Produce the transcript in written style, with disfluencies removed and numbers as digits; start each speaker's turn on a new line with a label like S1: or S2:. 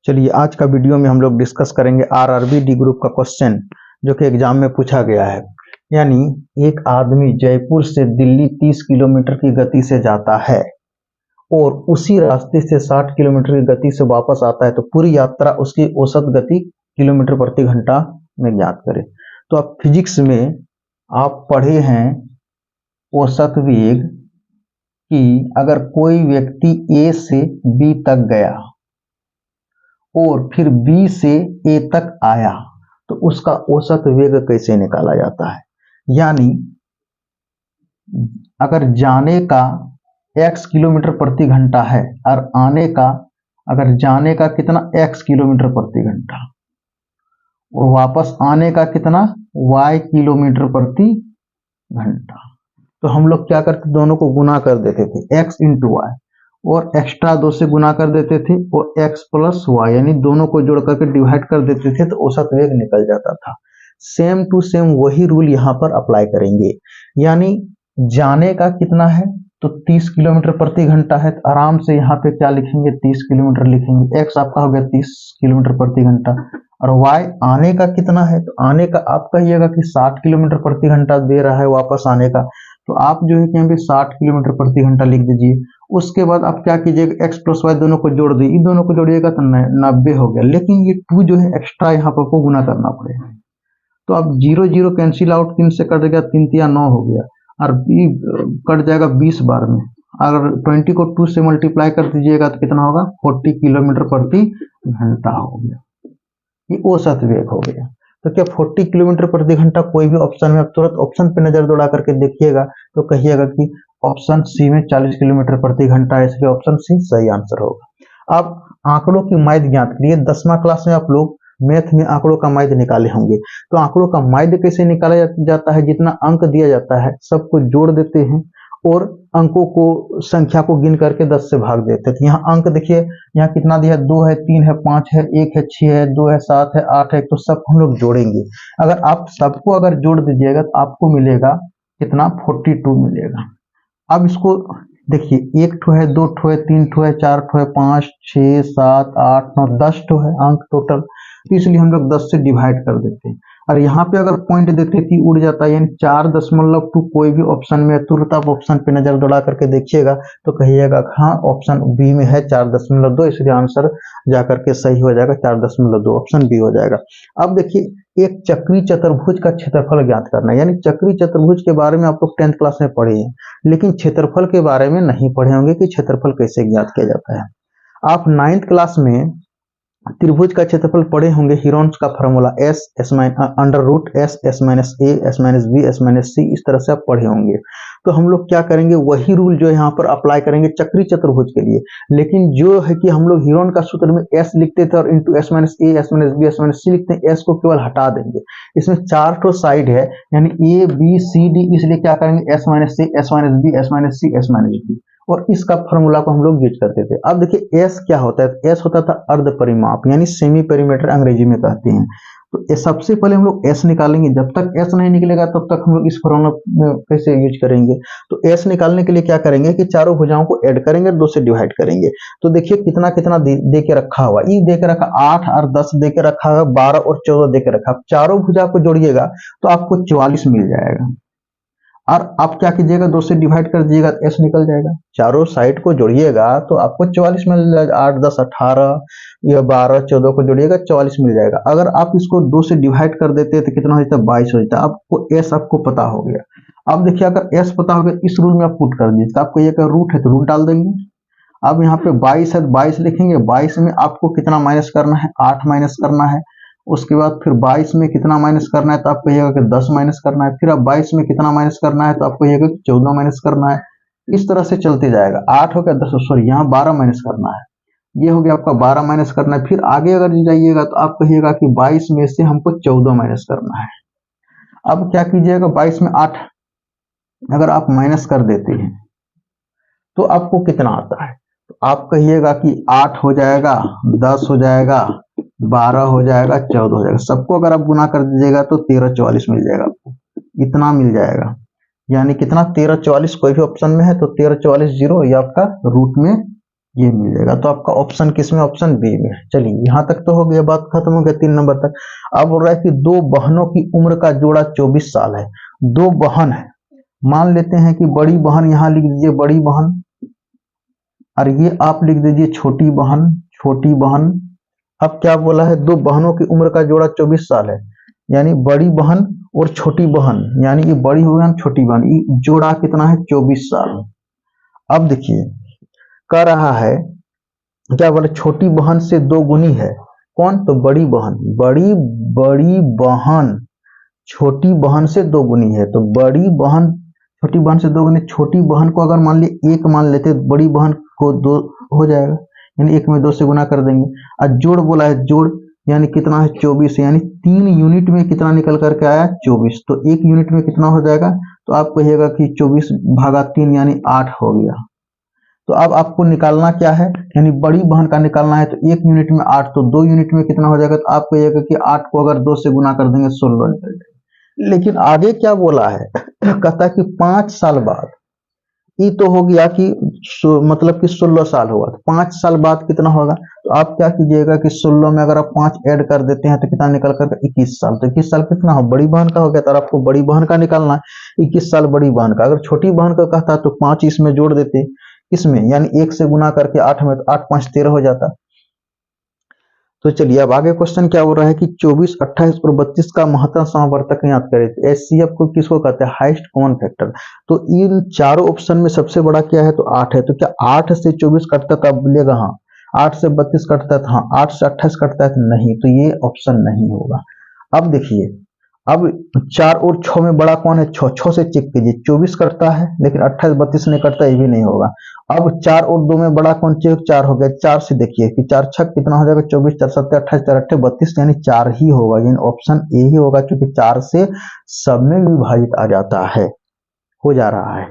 S1: चलिए आज का वीडियो में हम लोग डिस्कस करेंगे आरआरबी डी ग्रुप का क्वेश्चन जो कि एग्जाम में पूछा गया है। यानी एक आदमी जयपुर से दिल्ली 30 किलोमीटर की गति से जाता है और उसी रास्ते से 60 किलोमीटर की गति से वापस आता है, तो पूरी यात्रा उसकी औसत गति किलोमीटर प्रति घंटा में ज्ञात करें। तो आप फिजिक्स में आप पढ़े हैं औसत वेग कि अगर कोई व्यक्ति ए से बी तक गया और फिर बी से ए तक आया तो उसका औसत वेग कैसे निकाला जाता है। यानी अगर जाने का x किलोमीटर प्रति घंटा है और आने का अगर जाने का कितना x किलोमीटर प्रति घंटा और वापस आने का कितना y किलोमीटर प्रति घंटा, तो हम लोग क्या करते, दोनों को गुना कर देते थे x इंटू वाई और एक्स्ट्रा 2 से गुना कर देते थे और x प्लस वाई यानी दोनों को जोड़ करके डिवाइड कर देते थे तो औसत वेग निकल जाता था। सेम टू सेम वही रूल यहाँ पर अप्लाई करेंगे। यानी जाने का कितना है तो 30 किलोमीटर प्रति घंटा है, तो आराम से यहाँ पे क्या लिखेंगे 30 किलोमीटर लिखेंगे। x आपका हो गया 30 किलोमीटर प्रति घंटा और y आने का कितना है, तो आने का आप कहिएगा कि 60 किलोमीटर प्रति घंटा दे रहा है वापस आने का, तो आप जो है कि यहाँ पे 60 किलोमीटर प्रति घंटा लिख दीजिए। उसके बाद आप क्या कीजिएगा x प्लस वाई दोनों को जोड़ दी, इन दोनों को जोड़िएगा तो 90 हो गया, लेकिन ये 2 जो है एक्स्ट्रा यहाँ पर को गुना करना पड़ेगा। तो अब 0 0 कैंसिल आउट, 3 से कट गया 3 3 9 हो गया और b कट जाएगा 20 बार में। अगर 20 को 2 से मल्टीप्लाई कर दीजिएगा तो कितना होगा 40 किलोमीटर प्रति घंटा हो गया। ये औसत वेग हो गया। तो क्या 40 किलोमीटर प्रति घंटा कोई भी ऑप्शन में आप तुरंत ऑप्शन पे नजर दौड़ा करके देखिएगा तो कहिएगा कि ऑप्शन सी में 40 किलोमीटर प्रति घंटा है, इसलिए ऑप्शन सी सही आंसर होगा। अब आंकड़ों की माध्य ज्ञात करिए। 10वां क्लास में आप लोग मैथ में आंकड़ों का माध्य निकाले होंगे, तो आंकड़ों का माध्य कैसे निकाला जाता है, जितना अंक दिया जाता है सबको जोड़ देते हैं और अंकों को संख्या को गिन करके 10 से भाग देते हैं। यहाँ अंक देखिए, यहाँ कितना दिया है 2 है 3 है 5 है 1 है 6 है 2 है 7 है 8 है, तो सब हम लोग जोड़ेंगे। अगर आप सबको अगर जोड़ दीजिएगा तो आपको मिलेगा कितना 42 मिलेगा। अब इसको देखिए 1 ठो है 2 ठो है 3 ठो है 4 ठो है 5 6 7 8 9 10 ठो है अंक टोटल, तो इसलिए हम लोग 10 से डिवाइड कर देते हैं। और यहाँ पे अगर पॉइंट देते कि उड़ जाता है, यानी 4.2 कोई भी ऑप्शन में तुरंत आप ऑप्शन पे नजर दौड़ा करके देखिएगा तो कहिएगा हाँ ऑप्शन बी में है 4.2, इसलिए आंसर जाकर के सही हो जाएगा 4.2, ऑप्शन बी हो जाएगा। अब देखिए एक चक्री चतुर्भुज का क्षेत्रफल ज्ञात करना है। यानी चक्री चतुर्भुज के बारे में आप लोग 10th क्लास में पढ़े हैं, लेकिन क्षेत्रफल के बारे में नहीं पढ़े होंगे कि क्षेत्रफल कैसे ज्ञात किया जाता है। आप 9th क्लास में त्रिभुज का क्षेत्रफल पढ़े होंगे, हीरोन्स का formula s under root s s माइनस a s माइनस b s माइनस c, इस तरह से आप पढ़े होंगे। तो हम लोग क्या करेंगे वही रूल जो यहाँ पर अप्लाई करेंगे चक्री चतुर्भुज के लिए, लेकिन जो है कि हम लोग हीरोन का सूत्र में s लिखते थे और इंटू s माइनस a s माइनस b s माइनस c लिखते हैं, s को केवल हटा देंगे। इसमें 4 ठो साइड है यानी a b c d, इसलिए क्या करेंगे s माइनस a s माइनस b s माइनस c s माइनस d, और इसका फॉर्मूला को हम लोग यूज करते थे। अब देखिए s क्या होता है, s होता था अर्ध परिमाप यानी सेमी पेरीमीटर अंग्रेजी में कहते हैं। तो सबसे पहले हम लोग s निकालेंगे, जब तक s नहीं निकलेगा तब तक हम लोग इस फॉर्मूला कैसे यूज करेंगे। तो s निकालने के लिए क्या करेंगे कि चारों भुजाओं को ऐड करेंगे, 2 से डिवाइड करेंगे। तो देखिए कितना कितना दे के रखा हुआ, ये दे के रखा 8 और 10 दे के रखा है, 12 और 14 दे के रखा। चारों भुजा को जोड़िएगा तो आपको 44 मिल जाएगा और आप क्या कीजिएगा 2 से डिवाइड कर दीजिएगा तो s निकल जाएगा। चारों साइड को जोड़िएगा तो आपको 44 मिल जाएगा। 8 10 18 या 12 14 को जोड़िएगा 44 मिल जाएगा। अगर आप इसको 2 से डिवाइड कर देते हैं तो कितना हो जाता है 22 हो जाता है। आपको s आपको पता हो गया। अब देखिए अगर s पता हो गया इस रूल में आप पुट कर दीजिए, तो आपको ये रूट है तो रूट डाल देंगे। अब यहाँ पे 22 है 22 लिखेंगे, 22 में आपको कितना माइनस करना है 8 माइनस करना है। उसके बाद फिर 22 में कितना माइनस करना है तो आप कहिएगा कि 10 माइनस करना है। फिर अब 22 में कितना माइनस करना है तो आप कहिएगा कि 14 माइनस करना है। इस तरह से चलते जाएगा। 8 हो गया 10, सॉरी यहाँ 12 माइनस करना है, ये हो गया आपका 12 माइनस करना है। फिर आगे अगर जाइएगा तो आप कहिएगा कि 22 में से हमको 14 माइनस करना है। अब क्या कीजिएगा 22 में 8 अगर आप माइनस कर देते हैं तो आपको कितना आता है, तो आप कहिएगा कि 8 हो जाएगा 10 हो जाएगा 12 हो जाएगा 14 हो जाएगा। सबको अगर आप गुना कर दीजिएगा तो 13 44 मिल जाएगा, आपको इतना मिल जाएगा। यानी कितना 13 44 कोई भी ऑप्शन में है तो 13 44 0 ये आपका रूट में ये मिल जाएगा। तो आपका ऑप्शन किस में, ऑप्शन बी में। चलिए यहाँ तक तो हो गया, बात खत्म हो गया 3 नंबर तक। अब बोल रहा है कि दो बहनों की उम्र का जोड़ा 24 साल है। दो बहन है, मान लेते हैं कि बड़ी बहन, यहाँ लिख दीजिए बड़ी बहन, और ये आप लिख दीजिए छोटी बहन, छोटी बहन। अब क्या बोला है, दो बहनों की उम्र का जोड़ा 24 साल है, यानी बड़ी बहन और छोटी बहन, यानी ये बड़ी हो गई छोटी बहन, ये जोड़ा कितना है, 24 साल। अब देखिए कह रहा है, क्या बोले, छोटी बहन से 2 गुनी है, कौन, तो बड़ी बहन, बड़ी बहन छोटी बहन से 2 गुनी है। तो बड़ी बहन छोटी बहन से 2 गुनी, छोटी बहन को अगर मान लिए 1 मान लेते, बड़ी बहन को 2 हो जाएगा, यानी 1 में 2 से गुना कर देंगे। और जोड़ बोला है, जोड़ यानी कितना है, 24, यानी 3 यूनिट में कितना निकल करके आया, 24। तो 1 यूनिट में कितना हो जाएगा, तो आप कहिएगा कि 24 भागा 3 यानी 8 हो गया। तो अब आपको निकालना क्या है, यानी बड़ी बहन का निकालना है। तो 1 यूनिट में 8, तो 2 यूनिट में कितना हो जाएगा, तो आप कहिएगा कि 8 को अगर 2 से गुना कर देंगे 16 निकल जाएगा। लेकिन आगे क्या बोला है, कहता है कि 5 साल बाद, ये तो हो गया कि मतलब कि 16 साल हुआ, तो 5 साल बाद कितना होगा, तो आप क्या कीजिएगा कि 16 में अगर आप 5 ऐड कर देते हैं तो कितना निकल कर 21 साल। तो 21 साल कितना हो, बड़ी बहन का हो गया, तो आपको बड़ी बहन का निकालना है, 21 साल बड़ी बहन का। अगर छोटी बहन का कहता तो 5 इसमें जोड़ देते, इसमें यानी 1 से गुना करके 8 में, तो 8 5 13 हो जाता। तो चलिए अब आगे क्वेश्चन क्या हो रहा है कि 24, 28 और 32 का महत्तम समवर्तक ज्ञात करें। एचसीएफ को किसको कहते हैं, हाईएस्ट कॉमन फैक्टर। तो इन चारों ऑप्शन में सबसे बड़ा क्या है, तो 8 है। तो क्या 8 से 24 कटता था, बोलेगा हाँ। 8 से 32 कटता था, हाँ। 8 से 28 कटता है, तो नहीं। तो ये ऑप्शन नहीं होगा। अब देखिए, अब 4 और 6 में बड़ा कौन है, 6। 6 से चेक कीजिए, 24 कटता है, लेकिन 28 32 नहीं कटता, ये भी नहीं होगा। अब 4 और 2 में बड़ा कौन, 4 हो गया। 4 से देखिए कि 4 छक कितना हो जाएगा, 24, 4 7 28, 4 8 32, यानी 4 ही होगा, यानी ऑप्शन ए ही होगा, क्योंकि 4 से सब में विभाजित आ जाता है, हो जा रहा है।